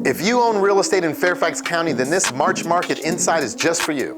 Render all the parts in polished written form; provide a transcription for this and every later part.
If you own real estate in Fairfax County, then this March Market Insight is just for you.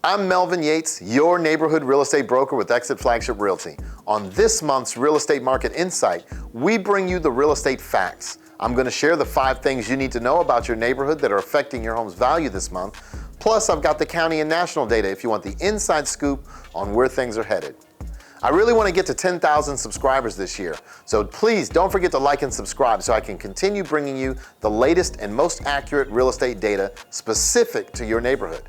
I'm Melvin Yates, your neighborhood real estate broker with EXIT Flagship Realty. On this month's Real Estate Market Insight, we bring you the real estate facts. I'm going to share the 5 things you need to know about your neighborhood that are affecting your home's value this month. Plus, I've got the county and national data if you want the inside scoop on where things are headed. I really want to get to 10,000 subscribers this year, so please don't forget to like and subscribe so I can continue bringing you the latest and most accurate real estate data specific to your neighborhood.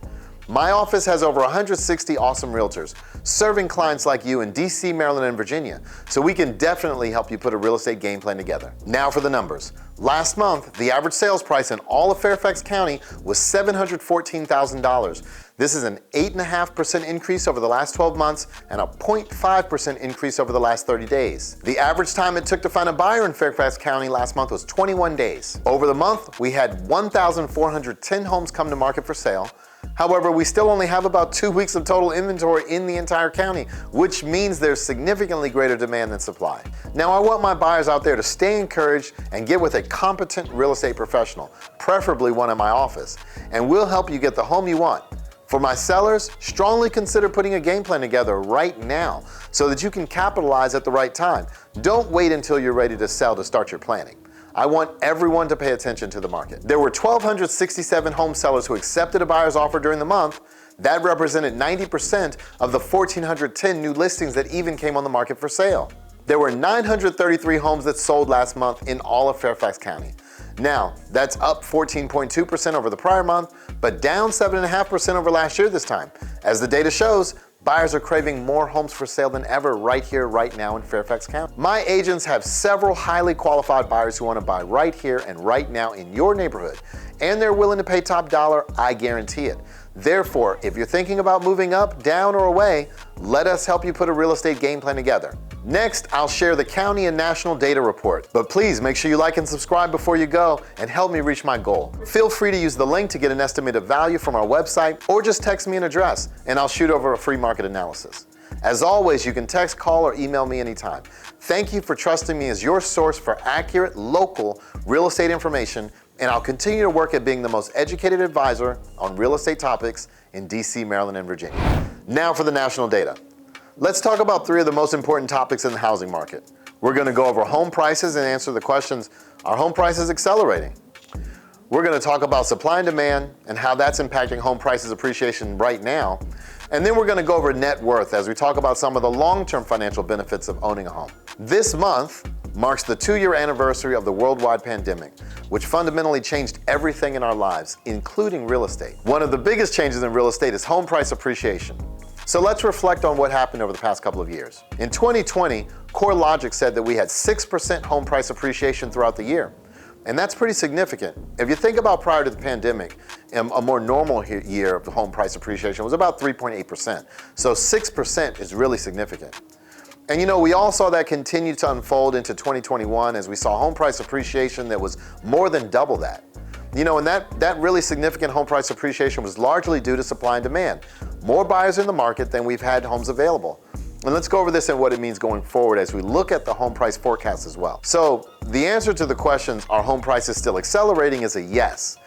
My office has over 160 awesome realtors, serving clients like you in DC, Maryland, and Virginia, so we can definitely help you put a real estate game plan together. Now for the numbers. Last month, the average sales price in all of Fairfax County was $714,000. This is an 8.5% increase over the last 12 months and a 0.5% increase over the last 30 days. The average time it took to find a buyer in Fairfax County last month was 21 days. Over the month, we had 1,410 homes come to market for sale. However, we still only have about 2 weeks of total inventory in the entire county, which means there's significantly greater demand than supply. Now, I want my buyers out there to stay encouraged and get with a competent real estate professional, preferably one in my office, and we'll help you get the home you want. For my sellers, strongly consider putting a game plan together right now so that you can capitalize at the right time. Don't wait until you're ready to sell to start your planning. I want everyone to pay attention to the market. There were 1,267 home sellers who accepted a buyer's offer during the month. That represented 90% of the 1,410 new listings that even came on the market for sale. There were 933 homes that sold last month in all of Fairfax County. Now, that's up 14.2% over the prior month, but down 7.5% over last year this time. As the data shows, buyers are craving more homes for sale than ever right here, right now in Fairfax County. My agents have several highly qualified buyers who want to buy right here and right now in your neighborhood, and they're willing to pay top dollar, I guarantee it. Therefore, if you're thinking about moving up, down, or away, let us help you put a real estate game plan together. Next, I'll share the county and national data report, but please make sure you like and subscribe before you go and help me reach my goal. Feel free to use the link to get an estimate of value from our website or just text me an address and I'll shoot over a free market analysis. As always, you can text, call, or email me anytime. Thank you for trusting me as your source for accurate, local real estate information, and I'll continue to work at being the most educated advisor on real estate topics in DC, Maryland, and Virginia. Now for the national data. Let's talk about 3 of the most important topics in the housing market. We're going to go over home prices and answer the questions, are home prices accelerating? We're going to talk about supply and demand and how that's impacting home prices appreciation right now. And then we're going to go over net worth as we talk about some of the long-term financial benefits of owning a home. This month marks the 2-year anniversary of the worldwide pandemic, which fundamentally changed everything in our lives, including real estate. One of the biggest changes in real estate is home price appreciation. So let's reflect on what happened over the past couple of years. In 2020, CoreLogic said that we had 6% home price appreciation throughout the year. And that's pretty significant. If you think about prior to the pandemic, a more normal year of the home price appreciation was about 3.8%. So 6% is really significant. And you know, we all saw that continue to unfold into 2021 as we saw home price appreciation that was more than double that. You know, and that really significant home price appreciation was largely due to supply and demand. More buyers in the market than we've had homes available. And let's go over this and what it means going forward as we look at the home price forecast as well. So the answer to the questions, are home prices still accelerating, is a yes.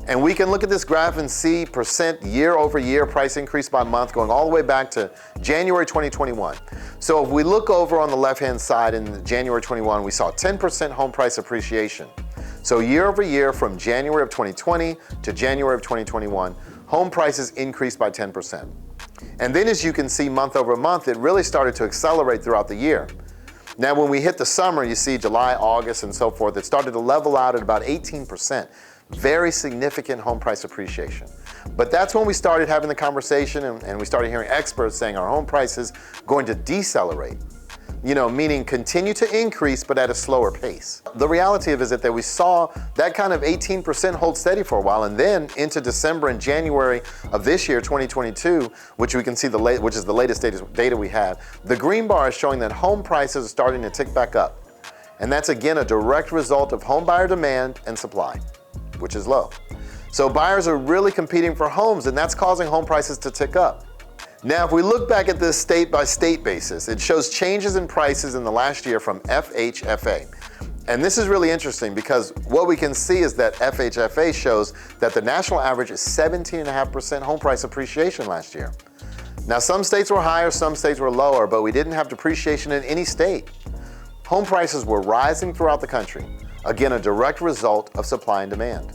And we can look at this graph and see percent year-over-year price increase by month going all the way back to January 2021. So if we look over on the left-hand side in January 21, we saw 10% home price appreciation. So year over year from January of 2020 to January of 2021, home prices increased by 10%. And then as you can see month over month, it really started to accelerate throughout the year. Now when we hit the summer, you see July, August, and so forth, it started to level out at about 18%. Very significant home price appreciation. But that's when we started having the conversation and we started hearing experts saying our home prices going to decelerate. You know, meaning continue to increase, but at a slower pace. The reality of it is that we saw that kind of 18% hold steady for a while, and then into December and January of this year, 2022, which we can see which is the latest data we have, the green bar is showing that home prices are starting to tick back up. And that's again a direct result of home buyer demand and supply, which is low. So buyers are really competing for homes, and that's causing home prices to tick up. Now, if we look back at this state by state basis, it shows changes in prices in the last year from FHFA. And this is really interesting because what we can see is that FHFA shows that the national average is 17.5% home price appreciation last year. Now, some states were higher, some states were lower, but we didn't have depreciation in any state. Home prices were rising throughout the country. Again, a direct result of supply and demand.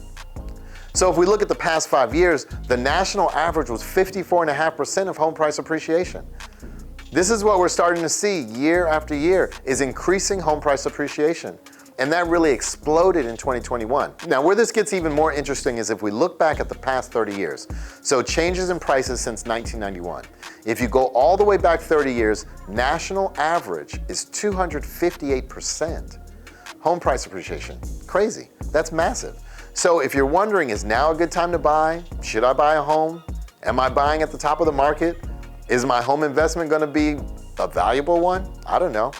So if we look at the past 5 years, the national average was 54.5% of home price appreciation. This is what we're starting to see year after year, is increasing home price appreciation. And that really exploded in 2021. Now, where this gets even more interesting is if we look back at the past 30 years. So changes in prices since 1991. If you go all the way back 30 years, national average is 258% home price appreciation. Crazy, that's massive. So if you're wondering, is now a good time to buy? Should I buy a home? Am I buying at the top of the market? Is my home investment gonna be a valuable one? I don't know.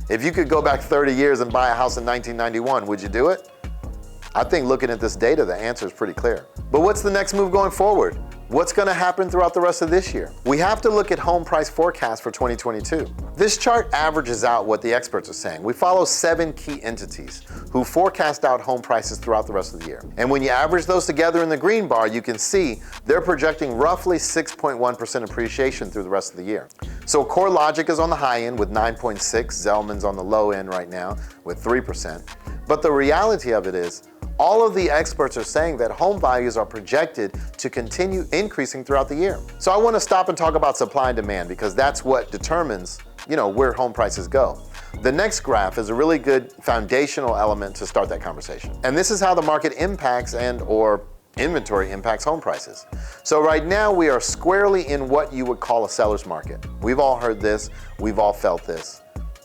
If you could go back 30 years and buy a house in 1991, would you do it? I think looking at this data, the answer is pretty clear. But what's the next move going forward? What's gonna happen throughout the rest of this year? We have to look at home price forecasts for 2022. This chart averages out what the experts are saying. We follow 7 key entities who forecast out home prices throughout the rest of the year. And when you average those together in the green bar, you can see they're projecting roughly 6.1% appreciation through the rest of the year. So CoreLogic is on the high end with 9.6, Zelman's on the low end right now with 3%. But the reality of it is, all of the experts are saying that home values are projected to continue increasing throughout the year. So I want to stop and talk about supply and demand because that's what determines, where home prices go. The next graph is a really good foundational element to start that conversation. And this is how the market impacts or inventory impacts home prices. So right now we are squarely in what you would call a seller's market. We've all heard this, we've all felt this.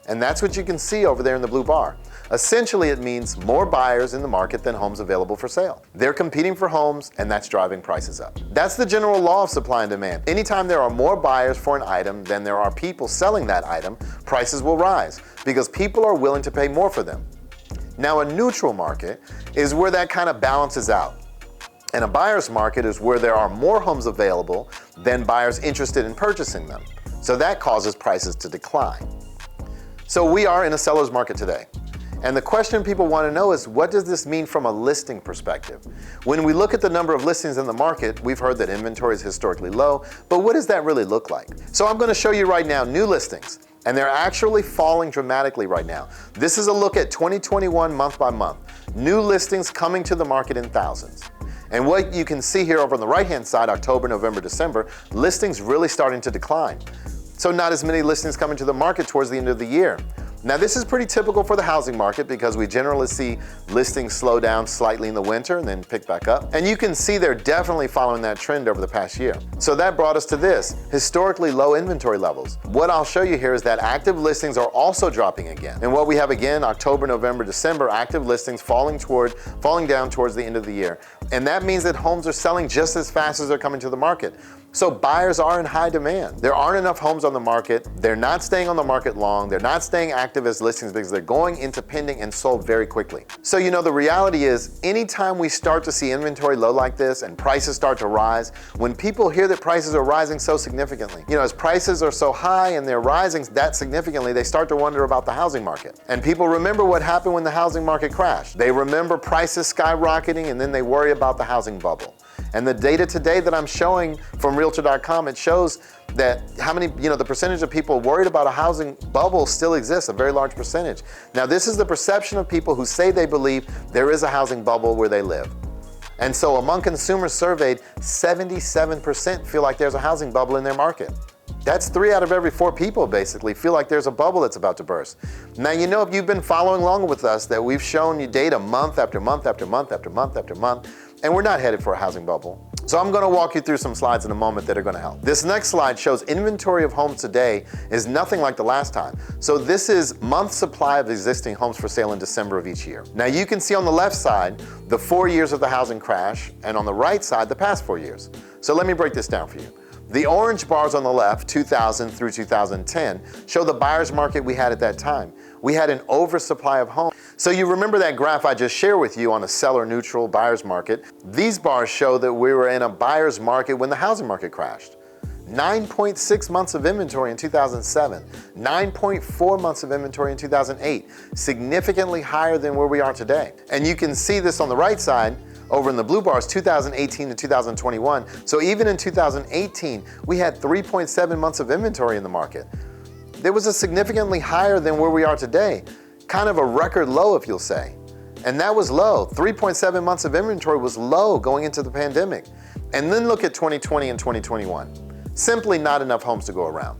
And that's what you can see over there in the blue bar. Essentially, it means more buyers in the market than homes available for sale. They're competing for homes, and that's driving prices up. That's the general law of supply and demand. Anytime there are more buyers for an item than there are people selling that item, prices will rise because people are willing to pay more for them. Now, a neutral market is where that kind of balances out. And a buyer's market is where there are more homes available than buyers interested in purchasing them. So that causes prices to decline. So we are in a seller's market today. And the question people want to know is, what does this mean from a listing perspective? When we look at the number of listings in the market, we've heard that inventory is historically low, but what does that really look like? So I'm going to show you right now new listings, and they're actually falling dramatically right now. This is a look at 2021 month by month. New listings coming to the market in thousands. And what you can see here over on the right-hand side, October, November, December, listings really starting to decline. So not as many listings coming to the market towards the end of the year. Now, this is pretty typical for the housing market because we generally see listings slow down slightly in the winter and then pick back up. And you can see they're definitely following that trend over the past year. So that brought us to this, historically low inventory levels. What I'll show you here is that active listings are also dropping again. And what we have again, October, November, December, active listings falling down towards the end of the year. And that means that homes are selling just as fast as they're coming to the market. So buyers are in high demand. There aren't enough homes on the market. They're not staying on the market long. They're not staying active as listings because they're going into pending and sold very quickly. So the reality is, anytime we start to see inventory low like this and prices start to rise, when people hear that prices are rising so significantly, as prices are so high and they're rising that significantly, they start to wonder about the housing market. And people remember what happened when the housing market crashed. They remember prices skyrocketing and then they worry about the housing bubble. And the data today that I'm showing from Realtor.com, it shows that the percentage of people worried about a housing bubble still exists, a very large percentage. Now, this is the perception of people who say they believe there is a housing bubble where they live. And so among consumers surveyed, 77% feel like there's a housing bubble in their market. That's 3 out of every 4 people basically feel like there's a bubble that's about to burst. Now, if you've been following along with us, that we've shown you data month after month after month after month after month, and we're not headed for a housing bubble. So I'm going to walk you through some slides in a moment that are going to help. This next slide shows inventory of homes today is nothing like the last time. So this is month supply of existing homes for sale in December of each year. Now you can see on the left side the 4 years of the housing crash, and on the right side the past 4 years. So let me break this down for you. The orange bars on the left, 2000 through 2010, show the buyer's market we had at that time. We had an oversupply of homes. So you remember that graph I just shared with you on a seller-neutral buyer's market. These bars show that we were in a buyer's market when the housing market crashed. 9.6 months of inventory in 2007, 9.4 months of inventory in 2008, significantly higher than where we are today. And you can see this on the right side, over in the blue bars, 2018 to 2021. So even in 2018, we had 3.7 months of inventory in the market. There was a significantly higher than where we are today, kind of a record low, if you'll say. And that was low. 3.7 months of inventory was low going into the pandemic. And then look at 2020 and 2021. Simply not enough homes to go around.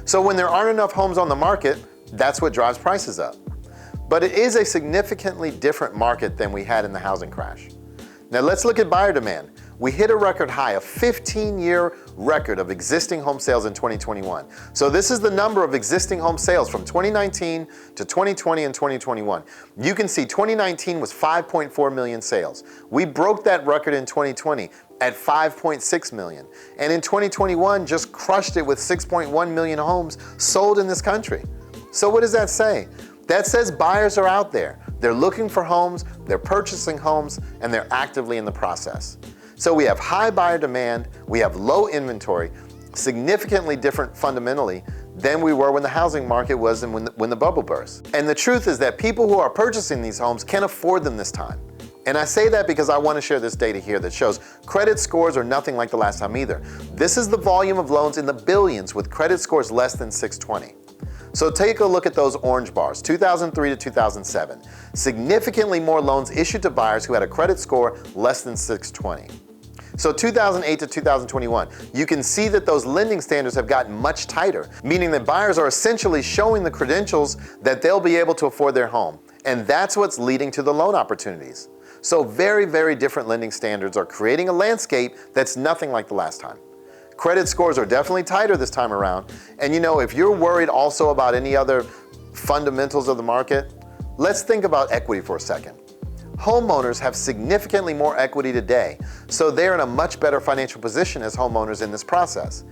So when there aren't enough homes on the market, that's what drives prices up. But it is a significantly different market than we had in the housing crash. Now let's look at buyer demand. We hit a record high, a 15-year record of existing home sales in 2021. So this is the number of existing home sales from 2019 to 2020 and 2021. You can see 2019 was 5.4 million sales. We broke that record in 2020 at 5.6 million. And in 2021, just crushed it with 6.1 million homes sold in this country. So what does that say? That says buyers are out there. They're looking for homes, they're purchasing homes, and they're actively in the process. So we have high buyer demand, we have low inventory, significantly different fundamentally than we were when the housing market was and when the bubble burst. And the truth is that people who are purchasing these homes can't afford them this time. And I say that because I want to share this data here that shows credit scores are nothing like the last time either. This is the volume of loans in the billions with credit scores less than 620. So take a look at those orange bars, 2003 to 2007. Significantly more loans issued to buyers who had a credit score less than 620. So 2008 to 2021, you can see that those lending standards have gotten much tighter, meaning that buyers are essentially showing the credentials that they'll be able to afford their home. And that's what's leading to the loan opportunities. So very, very different lending standards are creating a landscape that's nothing like the last time. Credit scores are definitely tighter this time around. And you know, if you're worried also about any other fundamentals of the market, let's think about equity for a second. Homeowners have significantly more equity today, so they're in a much better financial position as homeowners in this process.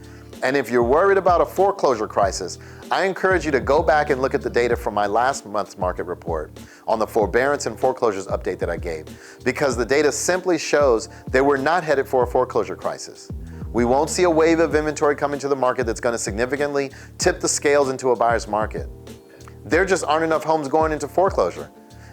And if you're worried about a foreclosure crisis, I encourage you to go back and look at the data from my last month's market report on the forbearance and foreclosures update that I gave, because the data simply shows that we're not headed for a foreclosure crisis. We won't see a wave of inventory coming to the market that's going to significantly tip the scales into a buyer's market. There just aren't enough homes going into foreclosure.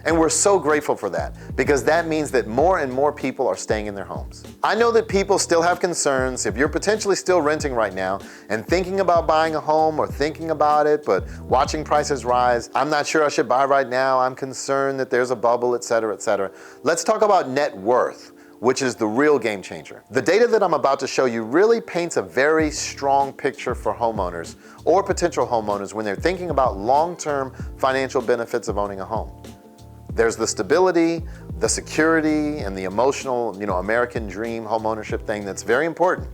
And we're so grateful for that, because that means that more and more people are staying in their homes. I know that people still have concerns. If you're potentially still renting right now and thinking about buying a home or thinking about it, but watching prices rise, I'm not sure I should buy right now, I'm concerned that there's a bubble, et cetera, et cetera. Let's talk about net worth, which is the real game changer. The data that I'm about to show you really paints a very strong picture for homeowners or potential homeowners when they're thinking about long-term financial benefits of owning a home. There's the stability, the security, and the emotional, American dream homeownership thing that's very important.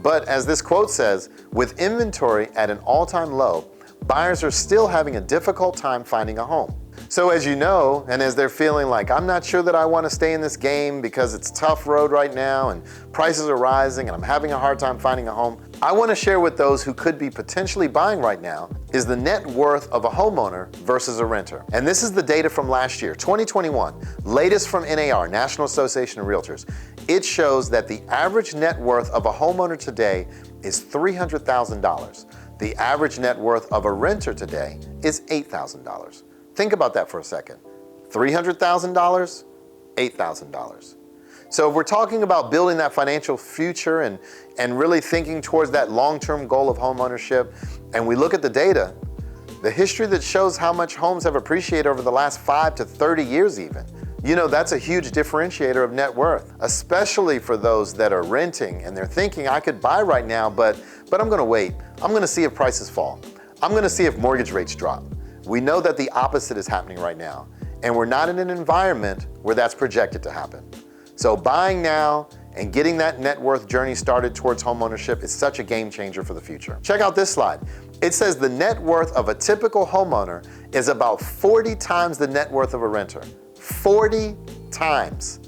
But as this quote says, with inventory at an all-time low, buyers are still having a difficult time finding a home. So as you know, and as they're feeling like, I'm not sure that I want to stay in this game because it's a tough road right now and prices are rising and I'm having a hard time finding a home, I want to share with those who could be potentially buying right now is the net worth of a homeowner versus a renter. And this is the data from last year, 2021, latest from NAR, National Association of Realtors. It shows that the average net worth of a homeowner today is $300,000. The average net worth of a renter today is $8,000. Think about that for a second. $300,000, $8,000. So if we're talking about building that financial future and really thinking towards that long-term goal of homeownership, and we look at the data, the history that shows how much homes have appreciated over the last 5 to 30 years even, that's a huge differentiator of net worth, especially for those that are renting and they're thinking, I could buy right now, but I'm gonna wait. I'm gonna see if prices fall. I'm gonna see if mortgage rates drop. We know that the opposite is happening right now, and we're not in an environment where that's projected to happen. So buying now and getting that net worth journey started towards homeownership is such a game changer for the future. Check out this slide. It says the net worth of a typical homeowner is about 40 times the net worth of a renter. 40 times.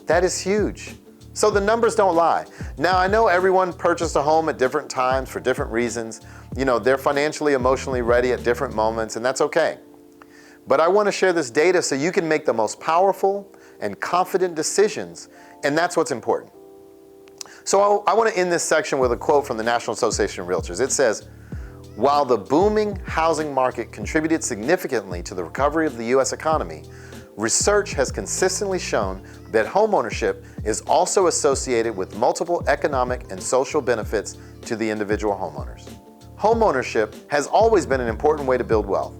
That is huge. So the numbers don't lie. Now I know everyone purchased a home at different times for different reasons. They're financially, emotionally ready at different moments, and that's okay. But I want to share this data so you can make the most powerful and confident decisions, and that's what's important. So I want to end this section with a quote from the National Association of Realtors. It says, "While the booming housing market contributed significantly to the recovery of the U.S. economy, research has consistently shown that homeownership is also associated with multiple economic and social benefits to the individual homeowners." Homeownership has always been an important way to build wealth.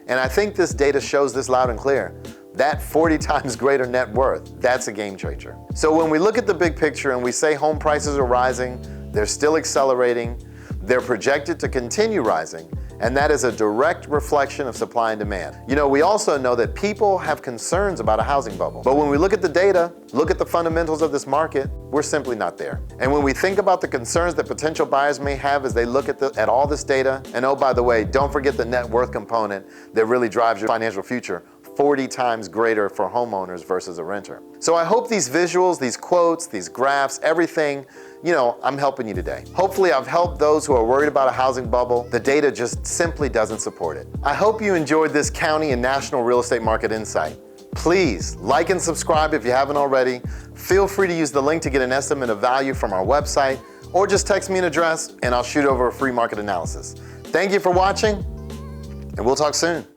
And I think this data shows this loud and clear. That 40 times greater net worth, that's a game changer. So when we look at the big picture and we say home prices are rising, they're still accelerating, they're projected to continue rising, and that is a direct reflection of supply and demand. You know, we also know that people have concerns about a housing bubble. But when we look at the data, look at the fundamentals of this market, we're simply not there. And when we think about the concerns that potential buyers may have as they look at all this data, and oh, by the way, don't forget the net worth component that really drives your financial future, 40 times greater for homeowners versus a renter. So I hope these visuals, these quotes, these graphs, everything, I'm helping you today. Hopefully I've helped those who are worried about a housing bubble. The data just simply doesn't support it. I hope you enjoyed this county and national real estate market insight. Please like and subscribe if you haven't already. Feel free to use the link to get an estimate of value from our website, or just text me an address and I'll shoot over a free market analysis. Thank you for watching, and we'll talk soon.